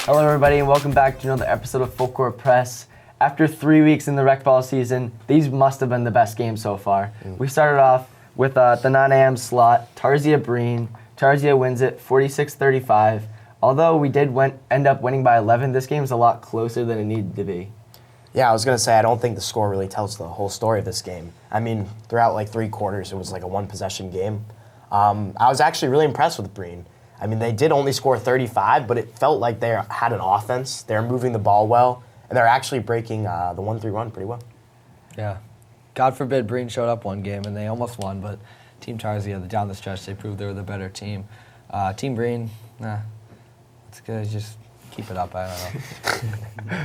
Hello everybody and welcome back to another episode of Full Court Press. After 3 weeks in the rec ball season, these must have been the best games so far. We started off with the 9 a.m. slot, Tarzia Breen. Tarzia wins it 46-35. Although we did end up winning by 11, this game is a lot closer than it needed to be. Yeah, I was going to say, I don't think the score really tells the whole story of this game. I mean, throughout like 3 quarters, it was like a one-possession game. I was actually really impressed with Breen. I mean, they did only score 35, but it felt like they had an offense. They were moving the ball well, and they're actually breaking the 1-3 run pretty well. Yeah. God forbid Breen showed up one game, and they almost won, but Team Tarzia, down the stretch, they proved they were the better team. Team Breen, it's good. Just keep it up. I don't know.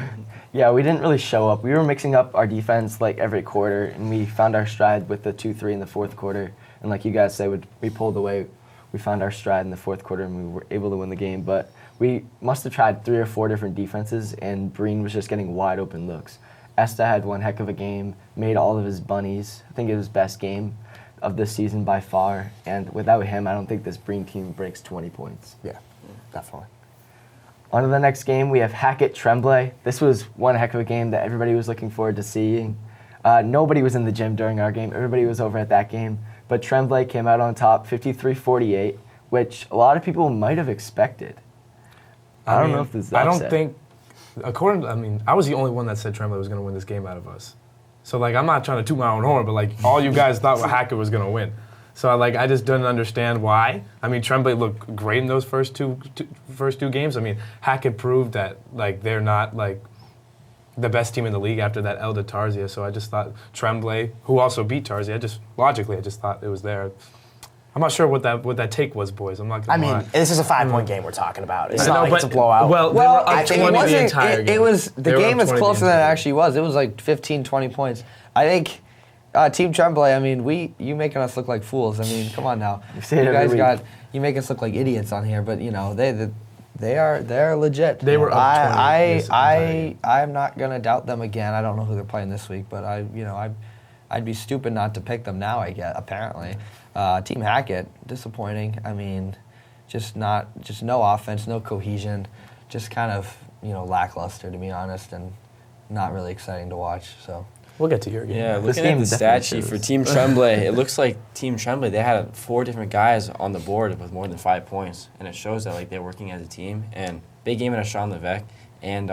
Yeah, we didn't really show up. We were mixing up our defense like every quarter, and we found our stride with the 2-3 in the fourth quarter. And like you guys say, we pulled away. We found our stride in the fourth quarter, and we were able to win the game. But we must have tried 3 or 4 different defenses, and Breen was just getting wide open looks. Esta had one heck of a game, made all of his bunnies. I think it was his best game of this season by far. And without him, I don't think this Breen team breaks 20 points. Yeah, definitely. On to the next game, we have Hackett Tremblay. This was one heck of a game that everybody was looking forward to seeing. Nobody was in the gym during our game. Everybody was over at that game. But Tremblay came out on top, 53-48, which a lot of people might have expected. I don't know if this is I don't upset. think, I was the only one that said Tremblay was going to win this game out of us. So, like, I'm not trying to toot my own horn, but, like, all you guys thought Hackett was going to win. So, like, I just didn't understand why. I mean, Tremblay looked great in those first two games. I mean, Hackett proved that, like, they're not, like, the best team in the league after that L to Tarzia. So I just thought Tremblay, who also beat Tarzia, I just thought it was there. I'm not sure what that take was, boys. I'm not gonna lie. This is a 5-point game we're talking about. It's I not know, like it's a but- blowout. Well, they were up 20 the entire game. It was the They were game up is 20 the closer than it entire game. actually was. It was like 15, 20 points. I think Team Tremblay. I mean, you making us look like fools. I mean, come on now. You say it every week. You make us look like idiots on here, but you know they're legit. They were up 20 this entire game. I'm not gonna doubt them again. I don't know who they're playing this week, but I'd be stupid not to pick them now. I guess apparently. Team Hackett, disappointing. I mean, just no offense, no cohesion, just kind of lackluster to be honest, and not really exciting to watch. So. We'll get to your game. Yeah, This looking game at the definitely stat sheet for shows. Team Tremblay, it looks like Team Tremblay, they had 4 different guys on the board with more than 5 points. And it shows that like they're working as a team. And big game at Sean Levesque and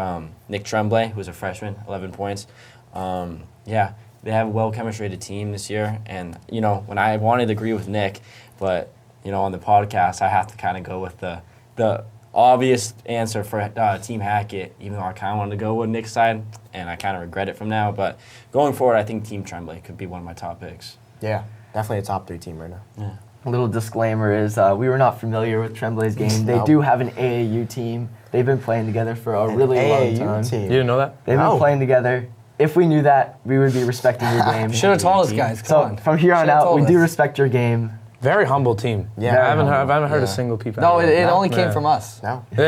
Nick Tremblay, who's a freshman, 11 points. Yeah, they have a well-chemistry team this year. And, when I wanted to agree with Nick, but, on the podcast, I have to kind of go with the obvious answer for Team Hackett, even though I kind of wanted to go with Nick's side, and I kind of regret it from now. But going forward, I think Team Tremblay could be one of my top picks. Yeah, definitely a top 3 team right now. Yeah. A little disclaimer is we were not familiar with Tremblay's game. They do have an AAU team. They've been playing together for a really long AAU time. team. You didn't know that? They've been playing together. If we knew that, we would be respecting your game. Should have told us, guys. Come So on. from here on Should've out, told we us. do respect your game. Very humble team. Yeah. I haven't heard Yeah. a single peep out No, of it them. only came Yeah. from us. No. They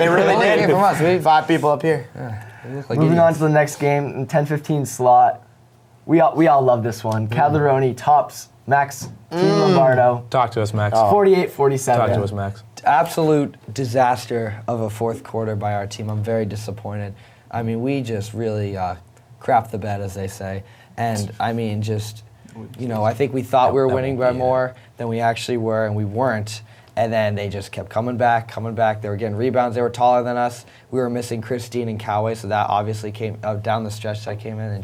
really only did. came from us. We 5 people up here. look like Moving on idiots. to the next game, in 10-15 slot. We all love this one. Calderoni tops Max Lombardo, Talk to us, Max. 48-47. Talk to us, Max. Absolute disaster of a fourth quarter by our team. I'm very disappointed. I mean, we just really crapped the bed, as they say. And, I mean, I think we thought we were winning by more than we actually were, and we weren't. And then they just kept coming back. They were getting rebounds. They were taller than us. We were missing Christine and Coway, so that obviously came down the stretch that came in, and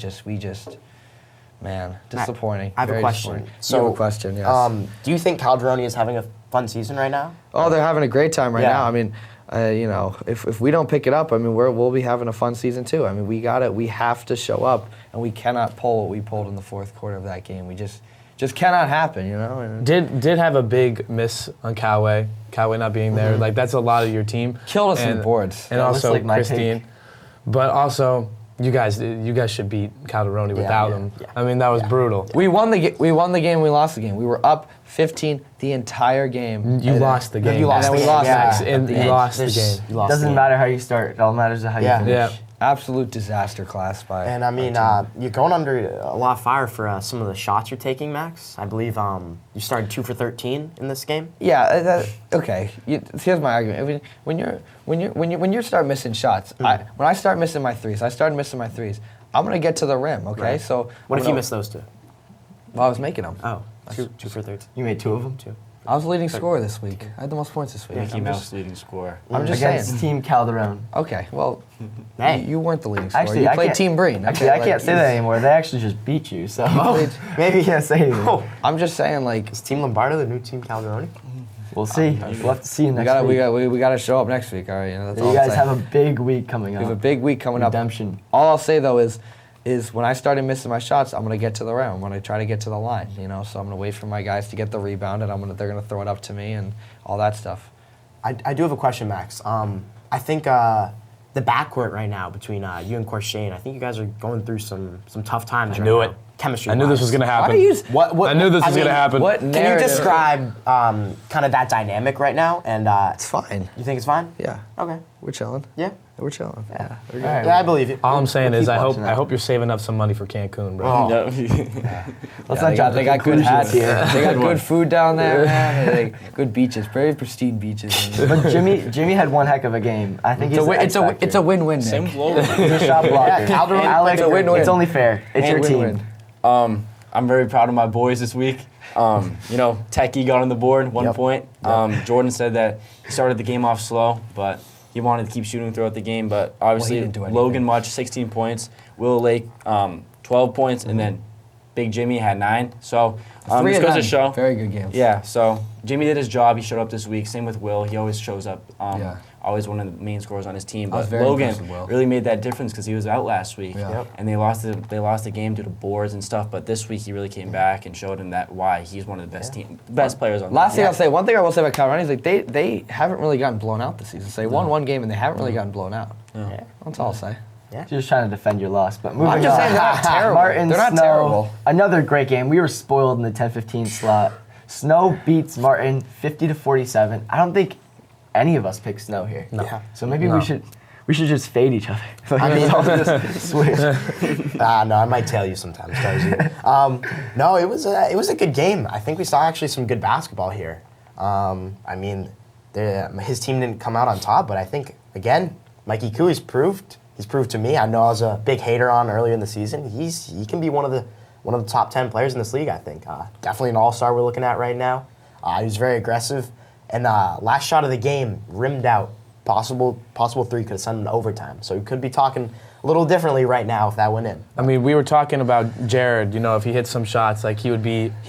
disappointing. I have a Very question. disappointing. So, you have a question, yes. do you think Calderoni is having a fun season right now? Oh, they're having a great time right Yeah. now. I mean, if we don't pick it up, I mean, we'll be having a fun season too. I mean, we have to show up, and we cannot pull what we pulled in the fourth quarter of that game. We just cannot happen, And Did have a big miss on Coway not being there. Like, that's a lot of your team. killed us in the boards. And Yeah, that's also like my Christine. take. But also, you guys should beat Calderoni without yeah, him. yeah. I mean, that was brutal. We won the game. We lost the game. We were up 15 the entire game. You lost the game. You lost And the we game. lost Yeah. it. And the you end. lost the There's- game. You lost Doesn't the game. matter how you start. It all matters how you Yeah. finish. Yeah. Absolute disaster class by. And I mean, you're going under a lot of fire for some of the shots you're taking, Max. I believe you started 2 for 13 in this game. Yeah. Okay. Here's my argument. When you start missing shots, when I start missing my threes, I'm gonna get to the rim. Okay. Right. So What if you missed those 2? Well, I was making them. Oh, 2 for 13. You made 2 of them? 2. I was the leading scorer this week. I had the most points this week. Mickey Mouse leading scorer. I'm just Against saying. Team Calderon. Okay. Well, Hey. you weren't the leading scorer. Actually, you I played can't- Team Breen. Actually, I can't say that anymore. They actually just beat you, so maybe you can't say anything. I'm just saying, like, Is Team Lombardo the new Team Calderoni? We'll see. We'll have to see you next week. we gotta show up next week. All right. You know, that's all You I'm guys saying. have a big week coming up. We have a big week coming up. Redemption. All I'll say though is when I started missing my shots, I'm gonna get to the rim. I'm gonna try to get to the line. You know, so I'm gonna wait for my guys to get the rebound, and they're gonna throw it up to me and all that stuff. I do have a question, Max. I think the backcourt right now between you and Corshane, I think you guys are going through some tough times right knew now. it. Chemistry. I knew this was gonna happen. What I knew this was mean, gonna happen. What Can you narrative? describe kind of that dynamic right now? And It's fine. you think it's fine? Yeah, Okay. we're chilling. Yeah. We're chilling. Yeah. All right, Yeah, I believe you. All I'm saying is, keep I hope watching that. I hope you're saving up some money for Cancun, bro. Oh. Yeah. Let's Yeah, not jump they to got good conclusions hats here. They got good food down there, man. They good beaches, very pristine beaches. But Jimmy had one heck of a game. I think It's a win-win. Same Nick. flow. He's a shot blocker. Yeah, Calderon Alec, it's a win-win. it's only fair. It's your team. Win-win. I'm very proud of my boys this week. Techie got on the board, 1 Yep. point. Jordan said that he started the game off slow, but he wanted to keep shooting throughout the game. But obviously, didn't do anything. Logan Much, 16 points. Will Lake, 12 points. And then Big Jimmy had 9. So Three this of goes to them, show. very good games. Yeah, so Jimmy did his job. He showed up this week. Same with Will. He always shows up. Yeah. Always one of the main scorers on his team. I was But very Logan impressed with Will. really made that difference because he was out last week. Yeah. Yep. And they lost the game due to boards and stuff. But this week he really came back and showed him that why he's one of the best players on Last the thing team. I'll say, one thing I will say about Colorado is like they haven't really gotten blown out this season. So they won one game and they haven't really gotten blown out. Yeah. That's all I'll say. Just trying to defend your loss, but moving I'm just on. saying they're not terrible. Martin They're not Snow, terrible. Another great game. We were spoiled in the 10-15 slot. Snow beats Martin 50-47. I don't think any of us picked Snow here. No. Yeah. So maybe we should just fade each other. Like, I mean- let's all just switch. No, I might tail you sometimes, Tarzia. No, it was a good game. I think we saw actually some good basketball here. I mean, his team didn't come out on top, but I think again, Mikey Cooey's proved. He's proved to me. I know I was a big hater on earlier in the season. He can be one of the top 10 players in this league. I think definitely an all-star we're looking at right now. He was very aggressive, and last shot of the game rimmed out. Possible 3 could have sent him to overtime. So we could be talking a little differently right now if that went in. I mean, we were talking about Jared. If he hit some shots, like he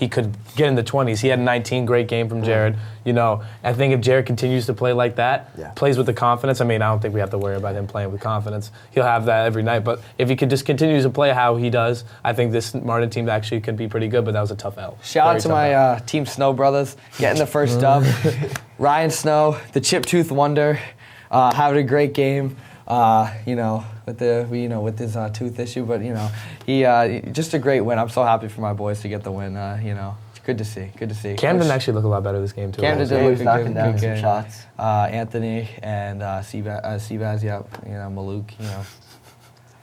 could get in the 20s. He had a 19 great game from Jared. I think if Jared continues to play like that, Yeah. plays with the confidence. I mean, I don't think we have to worry about him playing with confidence. He'll have that every night. But if he could just continue to play how he does, I think this Martin team actually could be pretty good. But that was a tough L. Shout out Very to tough my L. Team Snow brothers getting the first dub. Ryan Snow, the chip tooth wonder, having a great game. With his tooth issue, but he just a great win. I'm so happy for my boys to get the win. It's good to see. Good to see. Camden actually looked a lot better this game too. Camden Yeah, did he look was knocking good, down good some game. shots. Anthony and Sebaz, yep. Maluk.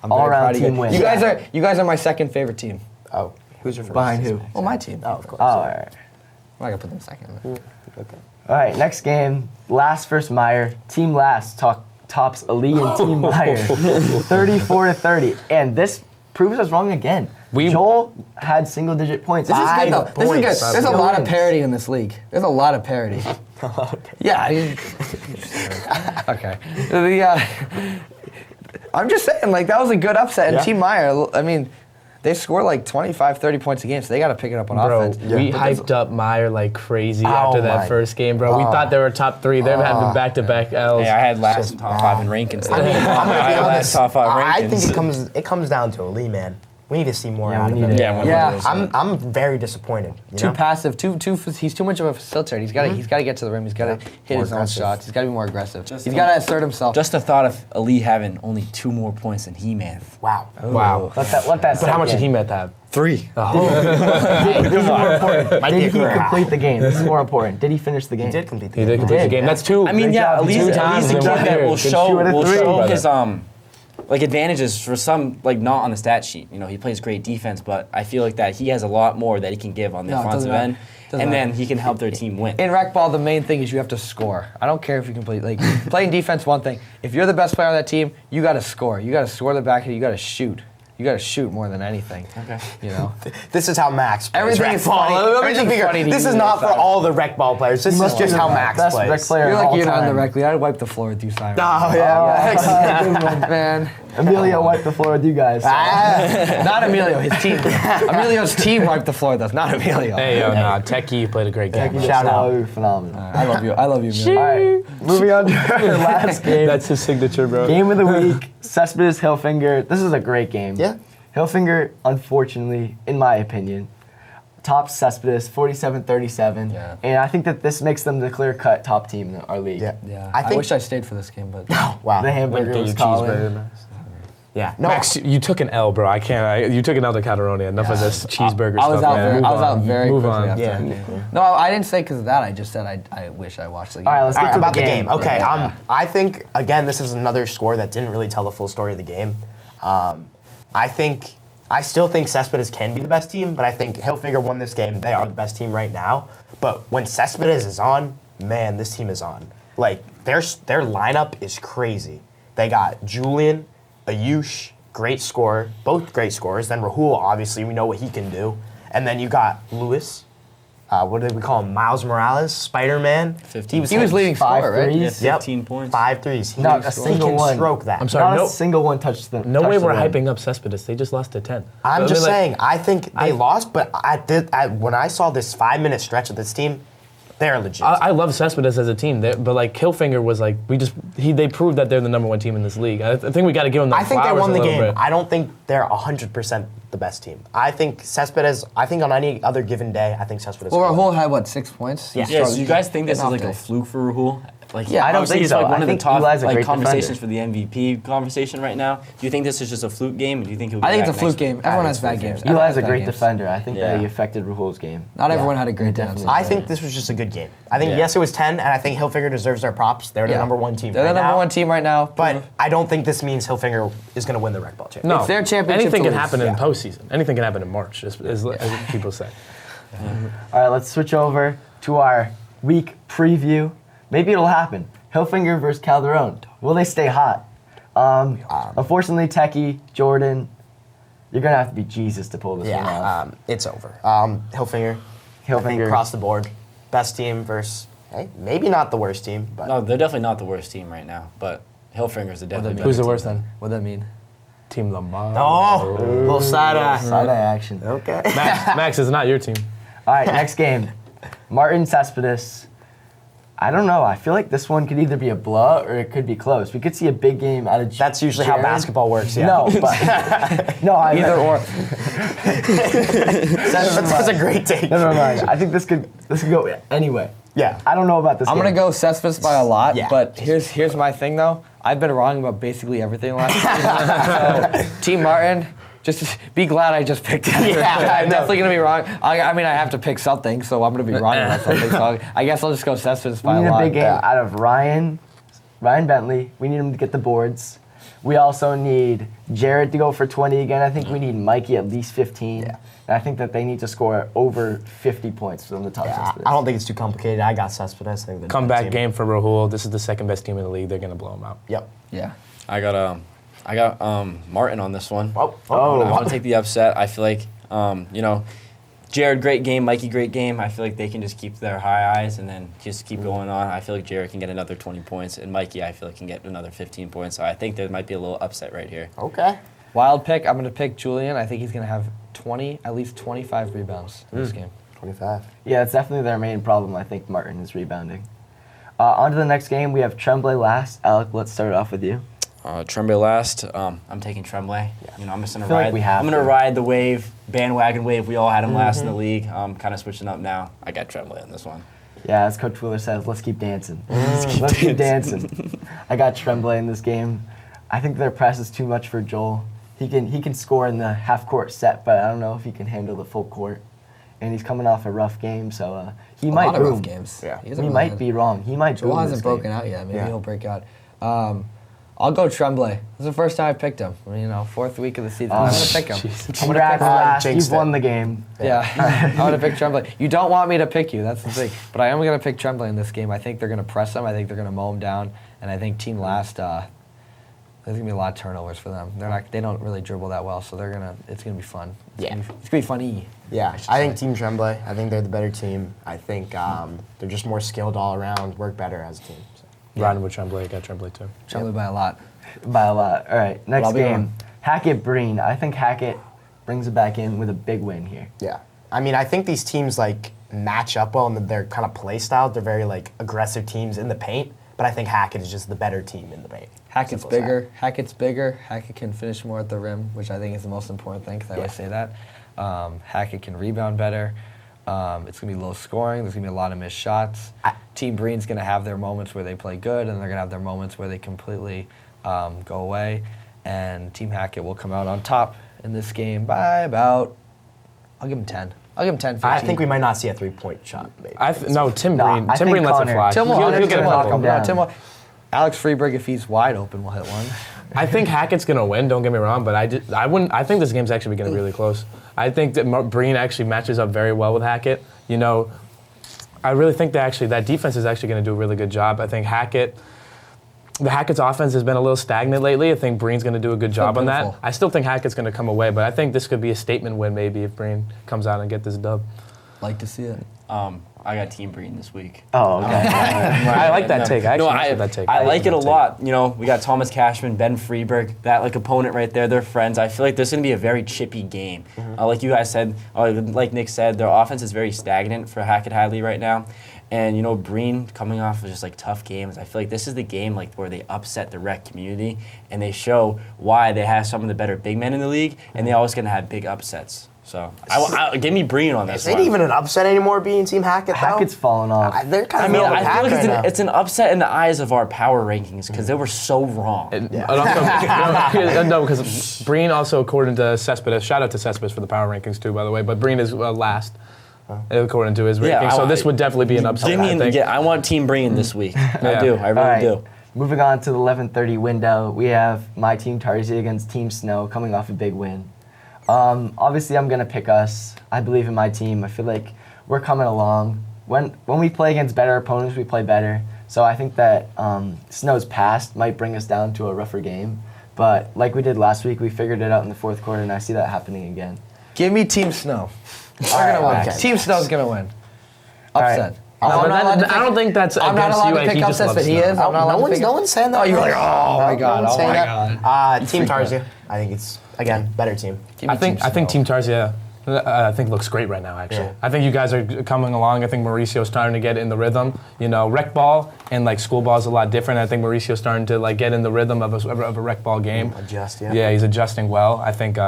I'm All very around proud of you. team win. You guys are my second favorite team. Oh, who's your first? Behind who? Well, my team. Oh, of course. Oh, all right. I'm not gonna put them second. Okay. All right, next game. Last versus Meyer. Team Last tops Ali and Team Meyer 34-30. And this proves us wrong again. Joel had single-digit points. This is good though. 5 This is good. points. There's a lot of Points. parity in this league. There's a lot of parity. Yeah. Okay. I'm just saying, like, that was a good upset. And Yeah. Team Meyer, I mean, they score like 25, 30 points a game, so they got to pick it up on offense. We But hyped up Meyer like crazy Oh after that my first game, bro. We thought they were top 3. They're having back-to-back L's. Hey, I had last top 5 in rankings. I mean, I'm gonna be had last honest. top 5 I rankings. think it comes down to Ali, man. We need to see more Yeah, out we of him. need it. Yeah, Yeah. I'm very disappointed. Too passive, he's too much of a facilitator. He's got to get to the rim. He's got to hit More his own aggressive. shots. He's got to be more aggressive. He's got to assert himself. Just the thought of Ali having only 2 more points than He-Man. Wow. Wow. Let that But how much did sink he in. met that? 3. This is more important. Might be a Did he career high. complete the game? This is more important. Did he finish the game? He did complete the He game. did complete the did. game. That's 2. I mean, Great yeah, job. Ali's 2 the times kid in 1 that year. will Good shoot at a show three, brother. his like advantages for some, like not on the stat sheet. You know, he plays great defense, but I feel like that he has a lot more that he can give on the No, it doesn't offensive matter. end, Doesn't and matter. then he can help their team win. In rec ball, the main thing is you have to score. I don't care if you can play, like, playing defense, one thing. If you're the best player on that team, you got to score. You got to score the back, and you got to shoot. You got to shoot more than anything. Okay. You know? This is how Max plays Everything rec is ball. funny. Let me Everything's just be funny clear. to This you is not for inside. all the rec ball players. This is just how Max best plays. rec player You're of like all you're not time. directly. I'd wipe the floor with you, Simon. Oh, yeah. Good one. Man. Emilio wiped the floor with you guys. so- Ah. Not Emilio, his team. Emilio's team wiped the floor with us, not Emilio. Hey, nah, Techie, you played a great game. Thank you, Shout out. You're phenomenal. I love you. I love you, Emilio. All right, moving on to our last game. That's his signature, bro. Game of the week, Cespedes Hillfinger. This is a great game. Yeah. Hillfinger, unfortunately, in my opinion, tops Cespedes 47-37. Yeah. And I think that this makes them the clear-cut top team in our league. Yeah. Yeah. I I think- wish I stayed for this game, but Wow. The hamburger Get was your calling. cheeseburger, Max. Yeah. No. Max, you took an L, bro. I can't. You took an L to Calderoni. Enough of this cheeseburger I was stuff, out. man. Very, Move I was out on. very Move quickly on. after Yeah. that game. No, I didn't say because of that. I just said I wish I watched the game. All right, let's All get right, to about the game. Okay, Yeah. I think, again, this is another score that didn't really tell the full story of the game. I still think Cespedes can be the best team, but I think Hillfinger won this game. They are the best team right now. But when Cespedes is on, man, this team is on. Like, their lineup is crazy. They got Julian, Ayush, great scorer, both great scorers. Then Rahul, obviously, we know what he can do. And then you got Lewis. What did we call him? Miles Morales, Spider-Man. 15. He was leading Five scorer, right? threes. Yeah, Yep. 15 points. 5 threes. He Not a he single can one. stroke that. I'm sorry. Not No, a single one touched the. no way touched the we're rim. hyping up Cespedes. They just lost to 10. I'm I just mean, like, saying, I think they lost, but when I saw this 5-minute stretch of this team, they're legit. I love Cespedes as a team, but like Hillfinger was like they proved that they're the number one team in this league. I think we got to give them that. I think they flowers won a the little game. bit. I don't think they're 100% the best team. I think Cespedes, on any other given day, I think Cespedes. Well, can win. Rahul had what, 6 points? Yeah. Yeah, so you guys think this is Getting like off a base. fluke for Rahul? Like, Yeah, I don't obviously think he's so. like I one of the think top Eli's a like great conversations defender. for the MVP conversation right now. Do you think this is just a fluke game? Or do you think he'll? I think it's a back fluke next game. week? Everyone think has it's a bad fluke games. game. Everyone Eli's has a bad great games. defender. I think that Yeah. he affected Rahul's game. Not everyone had a great day. Definitely. I think this was just a good game. I think, Yeah. yes, it was 10, and I think Hillfinger deserves their props. They're the Yeah. number one team They're right the number now. one team right now. But I don't think this means Hillfinger is going to win the rec ball championship. No, It's their championship Anything to can lose. happen in Yeah. postseason. Anything can happen in March, as people say. All right, let's switch over to our week preview. Maybe it'll happen. Hillfinger versus Calderon. Will they stay hot? Unfortunately, Techie, Jordan, you're going to have to be Jesus to pull this one off. Yeah, it's over. Hillfinger, I think Hillfinger. across the board, best team versus, hey, maybe not the worst team, but No, they're definitely not the worst team right now. But Hillfinger's the definitely. Who's the better worst team. then? What'd that mean? Team Lombard. oh, little side eye. Side eye action. Okay. Max is not your team. All right, next game. Martin Cespedes. I don't know. I feel like this one could either be a blowout or it could be close. We could see a big game out of That's usually how Jared. basketball works. Yeah. No, but no, I Either or. That's a great take. Never mind. I think this could go anyway. Yeah. I don't know about this. I'm game. gonna go Cespedes by a lot, Yeah. but here's my thing though. I've been wrong about basically everything last season. So, Team Martin, just be glad I just picked it. Yeah, I'm definitely gonna be wrong. I mean, I have to pick something, so I'm gonna be wrong about something. So I guess I'll just go Cespedes We by need a a lot. big game out of Ryan Bentley. We need him to get the boards. We also need Jared to go for 20 again. I think we need Mikey at least 15. Yeah. And I think that they need to score over 50 points from the top Yeah, Cespedes. I don't think it's too complicated. I got Cespedes. I think they're the Comeback team. game for Rahul. This is the second best team in the league. They're gonna blow them out. Yep. Yeah. I got Martin on this one. Oh, I want to take the upset. I feel like Jared, great game. Mikey, great game. I feel like they can just keep their high eyes and then just keep going on. I feel like Jared can get another 20 points, and Mikey, I feel like, can get another 15 points. So I think there might be a little upset right here. Okay. Wild pick. I'm gonna pick Julian. I think he's gonna have at least 25 rebounds in this game. 25. Yeah, it's definitely their main problem. I think Martin is rebounding. On to the next game. We have Tremblay last. Alec, let's start off with you. Tremblay last. I'm taking Tremblay. You know, I'm just gonna I feel like ride. we have I'm gonna to. ride the wave, bandwagon wave. We all had him last in the league. Kind of switching up now. I got Tremblay in this one. Yeah, as Coach Wheeler says, let's keep dancing. Let's keep dancing. I got Tremblay in this game. I think their press is too much for Joel. He can score in the half-court set, but I don't know if he can handle the full court. And he's coming off a rough game, so he A might lot of boom. rough games. Yeah. He hasn't He really might had- be wrong. He might Joel boom hasn't this broken game. out yet. Maybe Yeah. he'll break out. I'll go Tremblay. This is the first time I picked him. You know, 4th week of the season. I'm going to pick him. Congrats, Last. jinxed You've it. won the game. Yeah, I'm going to pick Tremblay. You don't want me to pick you, that's the thing. But I am going to pick Tremblay in this game. I think they're going to press them. I think they're going to mow them down. And I think Team Last, there's going to be a lot of turnovers for them. They don't really dribble that well, so it's going to be fun. It's Yeah. going to be funny. Yeah, I think Team Tremblay. I think they're the better team. I think they're just more skilled all around, work better as a team. So. Riding with Tremblay, got Tremblay too. Tremblay by a lot. By a lot. All right, next I'll be game. on. Hackett-Breen. I think Hackett brings it back in with a big win here. Yeah. I mean, I think these teams like match up well in their kind of play style. They're very like aggressive teams in the paint, but I think Hackett is just the better team in the paint. Hackett's Simple as bigger. Hackett's bigger. Hackett can finish more at the rim, which I think is the most important thing because I always say that. Hackett can rebound better. It's going to be low scoring. There's going to be a lot of missed shots. Team Breen's going to have their moments where they play good, and they're going to have their moments where they completely go away. And Team Hackett will come out on top in this game by about, I'll give him 10. I'll give him 10, 15. I think we might not see a 3-point shot, maybe. No, Tim No, Breen. I Tim think Breen lets it Connor- fly. Tim will He'll get a knock couple. him down. Tim will. Alex Freeberg, if he's wide open, will hit one. I think Hackett's gonna win. Don't get me wrong, but I wouldn't. I think this game's actually gonna be really close. I think that Breen actually matches up very well with Hackett. You know, I really think that defense is actually gonna do a really good job. I think Hackett's offense has been a little stagnant lately. I think Breen's gonna do a good job on that. pitiful. I still think Hackett's gonna come away, but I think this could be a statement win maybe if Breen comes out and get this dub. Like to see it. I got Team Breen this week. Oh, okay. I like that take. I actually I like that take. I like it a that take. lot. You know, we got Thomas Cashman, Ben Freeberg, that like opponent right there. They're friends. I feel like this is gonna be a very chippy game. Like you guys said, like Nick said, their offense is very stagnant for Hackett Hadley right now. And you know, Breen coming off of just like tough games. I feel like this is the game like where they upset the rec community and they show why they have some of the better big men in the league, and they always gonna have big upsets. So give me Breen on this Is it one. even an upset anymore being Team Hackett, though? Hackett's fallen off. They're kind I of mean, going with I feel Hackett like right now. it's an upset in the eyes of our power rankings because they were so wrong. No, because Breen also, according to Cespedes, shout out to Cespedes for the power rankings too, by the way, but Breen is last according to his rankings. So this would definitely be an upset. I think. I want Team Breen this week. I Yeah. do. I really All right. do. Moving on to the 11:30 window, we have my team Tarzia against Team Snow coming off a big win. Obviously, I'm gonna pick us. I believe in my team. I feel like we're coming along. When we play against better opponents, we play better. So I think that Snow's past might bring us down to a rougher game. But like we did last week, we figured it out in the fourth quarter, and I see that happening again. Give me Team Snow. We're All gonna win. right, okay. Team Snow's gonna win. right. Upset. No, I'm but not allowed to I don't think that's I'm not against allowed you. to Like, pick he just upsets, loves but he Snow. is. I'm not allowed to pick No one's saying that. Oh, you're like, oh my No god, one's oh saying my that. god. Team Tarzia. I think it's, again, better team. Give me I think Snow. Team Tarzia. I think looks great right now. Actually, Yeah. I think you guys are coming along. I think Mauricio's starting to get in the rhythm. You know, rec ball and like school ball is a lot different. I think Mauricio's starting to like get in the rhythm of a rec ball game. Adjust, yeah. Yeah, he's adjusting well. I think.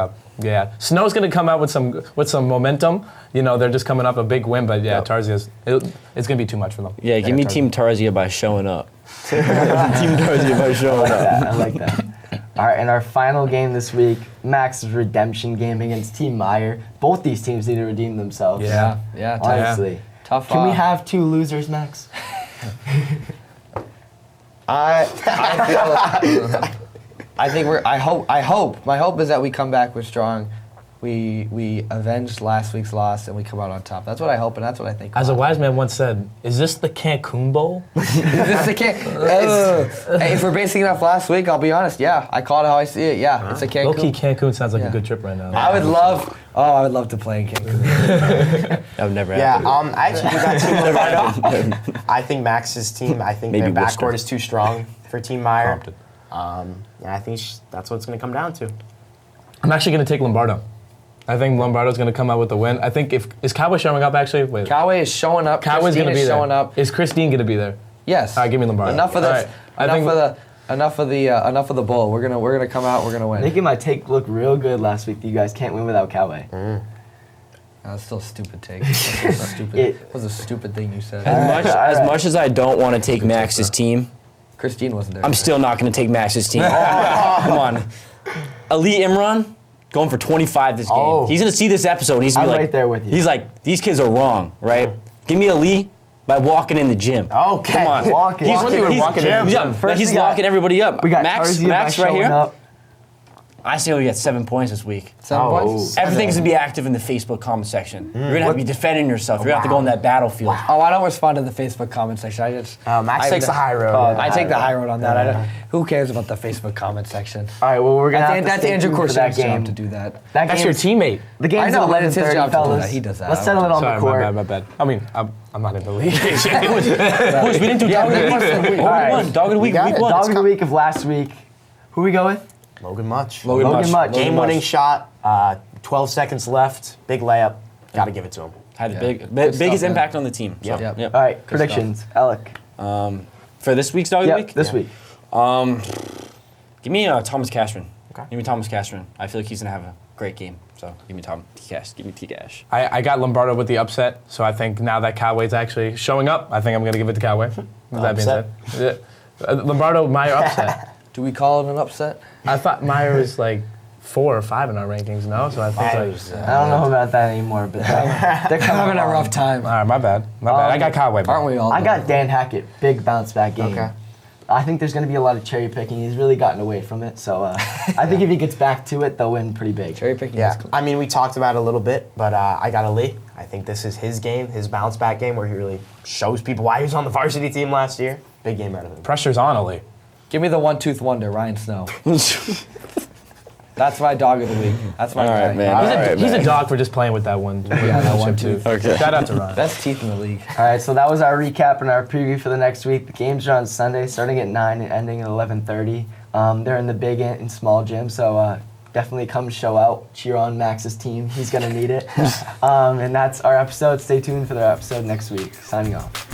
Snow's going to come out with some momentum. You know, they're just coming up a big win, but yeah, Yep. Tarzia's it's going to be too much for them. Yeah, give me Team Tarzia by showing up. Team Tarzia by showing up. I like that. All right, and our final game this week, Max's redemption game against Team Bleier. Both these teams need to redeem themselves. Yeah, yeah. Honestly. Tough. Can we have two losers, Max? I think we're. I hope. My hope is that we come back with strong. We avenged last week's loss and we come out on top. That's what I hope and that's what I think. As a will wise man once said, "Is this the Cancun Bowl?" happen. Is this the hey, if we're basing it off last week, I'll be honest. Yeah, I call it how I see it. Yeah, it's a Cancun. Low-key Cancun sounds like Yeah. a good trip right now. I would love. Oh, I would love to play in Cancun. I've never Yeah, happened. I actually do got Team Lombardo. I think Max's team, I think Maybe their Worcester. backcourt is too strong for Team Meyer. Compton. And I think that's what it's going to come down to. I'm actually going to take Lombardo. I think Lombardo's going to come out with the win. I think is Cowboy showing up actually? Wait. Cowboy is showing up. Cowboy's Christine going to be is there. showing up. Is Christine going to be there? Yes. All right, give me Lombardo. Enough of All this. right. I think Enough of the bull. We're gonna come out. We're gonna win. Making my take look real good last week. You guys can't win without Cowboy. That's still a stupid take. That was a stupid thing you said. As much as I don't want to take Max's team, Christine wasn't there. I'm still not going to take Max's team. Come on. Ali Imran going for 25 this game. Oh. He's going to see this episode and he's going I'm to be like, right there with you. He's like, these kids are wrong, right? Give me Ali By walking in the gym. Okay. Come on. Walking. He's, Walking. he's, Walking in the yeah, gym. First he's we got- locking everybody up. We got Max Tarzia right showing here. up. I say we get 7 points this week. 7 Oh. points? Everything's gonna be active in the Facebook comment section. You're gonna have to be defending yourself. You're gonna have to go on that battlefield. Oh, I don't respond to the Facebook comment section. Max takes the high road. I take the high road on that. I don't, who cares about the Facebook comment section? All right, well, we're going to have to That's stay Andrew tuned for that Corsaine's game. job to do that. That That's your game's- teammate. The game's I know, at but it's his 11:30, job to do fellas. that. He does that. Let's settle it on Sorry, the court. my bad. I mean, I'm not in the league. Boys, we didn't do dog of the week. All right. One. Dog of the week, got week it. one. Dog of the week of last week. Who we go with? Logan Much. Logan Much. Game-winning shot. 12 seconds left. Big layup. Got to give it to him. Had the Good biggest stuff, impact on the team. So, Yep. yep. All right, predictions. Alec. For this week's dog of the Yep, week, this week. give me Thomas Cashman. Okay. Give me Thomas Cashman. I feel like he's gonna have a great game. So give me T-Cash. Give me T-Cash. I got Lombardo with the upset, so I think now that Coway's actually showing up, I think I'm going to give it to Coway. With that being Upset? said. Yeah. Lombardo, Meyer upset. Do we call it an upset? I thought Meyer was like 4 or 5 in our rankings, no? So I think Myers, like, I don't know about that anymore, but they're They're having a rough time. all right, my bad. I got Coway. Aren't we all? I got Dan Hackett, big bounce back game. Okay. I think there's going to be a lot of cherry picking. He's really gotten away from it, so I think if he gets back to it, they'll win pretty big. Cherry picking Yeah, is cool. I mean, we talked about it a little bit, but I got Ali. I think this is his game, his bounce back game, where he really shows people why he was on the varsity team last year. Big game out of him. Pressure's on Ali. Give me the one-tooth wonder, Ryan Snow. That's my dog of the week. That's my All right, guy. man. He's a dog for just playing with that one. that one too. too. Okay. Shout out to Ron. Best teeth in the league. All right, so that was our recap and our preview for the next week. The games are on Sunday, starting at 9 and ending at 11:30. They're in the big and small gym, so definitely come show out, cheer on Max's team. He's gonna need it. And that's our episode. Stay tuned for the episode next week. Signing off.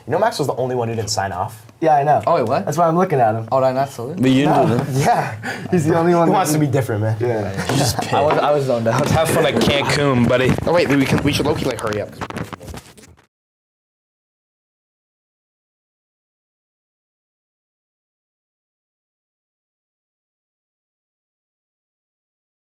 You know, Max was the only one who didn't sign off. Yeah, I know. Oh, wait, what? That's why I'm looking at him. Oh, did I not salute? But you didn't do that. Yeah. He's the only one He that wants to be different, man. Yeah. I was zoned out. Have fun at Cancun, buddy. Oh, wait, we should low-key, like, hurry up.